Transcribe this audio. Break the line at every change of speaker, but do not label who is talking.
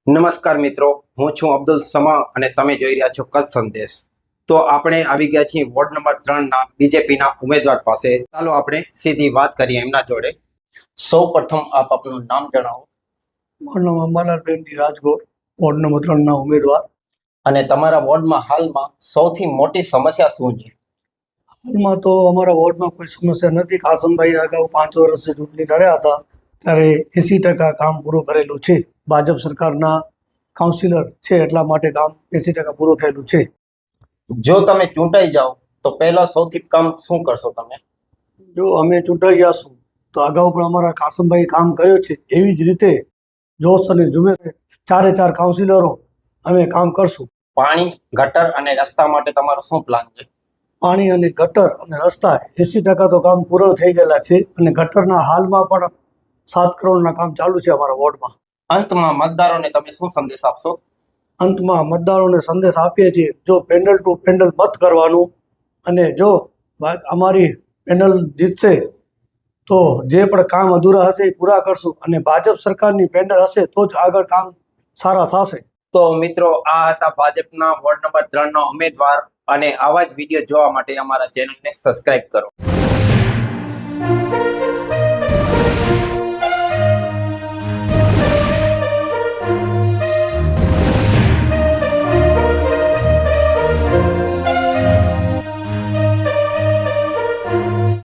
નમસ્કાર મિત્રો, હું છું અબ્દુલ સમા અને તમે જોઈ રહ્યા છો કચ્છ સંદેશ. તો આપણે આવી ગયા છીએ વોર્ડ નંબર 3 ના બીજેપીના ઉમેદવાર પાસે. ચાલો આપણે સીધી વાત કરીએ એમના જોડે. સૌ પ્રથમ આપ આપનું નામ જણાવો.
મારું નામ અંબાલાલ પ્રેમજી રાજગોર, વોર્ડ નંબર 3 ના ઉમેદવાર.
અને તમારા વોર્ડમાં હાલમાં સૌથી મોટી સમસ્યા શું છે?
હાલમાં તો અમારા વોર્ડમાં કોઈ સમસ્યા નથી. કાસમભાઈ અગાઉ 5 વર્ષથી ચૂંટણી લડ્યા હતા ત્યારે 80% કામ પૂરું કરેલું છે. ભાજપ સરકારના કાઉન્સિલર છે એટલા માટે કામ 80% પૂરું થયેલું છે.
જો તમે ચૂંટાઈ જાઓ તો પહેલા સૌથી કામ શું કરશો તમે?
જો અમે ચૂંટાઈ જશું તો અગાઉ પણ અમારા કાસમભાઈ કામ કર્યો છે એવી જ રીતે જોશ અને ઝુંબેશ 4 કાઉન્સિલરો અમે કામ કરશું.
પાણી, ગટર અને રસ્તા માટે તમારો શું પ્લાન છે?
પાણી અને ગટર અને રસ્તા 80% તો કામ પૂર્ણ થઈ ગયેલા છે અને ગટરના હાલમાં પણ 7 કરોડના કામ ચાલુ છે અમારા વોર્ડમાં.
અંતમાં મતદારોને તમે શું સંદેશ આપશો?
અંતમાં મતદારોને સંદેશ આપીએ છીએ, જો પેનલ ટુ પેનલ મત કરવાનું અને જો અમારી પેનલ જીતશે તો જે પણ કામ અધૂરા હશે એ પૂરા કરશું અને ભાજપ સરકારની પેનલ હશે તો જ આગળ કામ સારા થશે.
તો મિત્રો, આ હતા ભાજપના વોર્ડ નંબર 3 ના ઉમેદવાર અને આવા જ વિડીયો જોવા માટે અમારા ચેનલને સબસ્ક્રાઇબ કરો.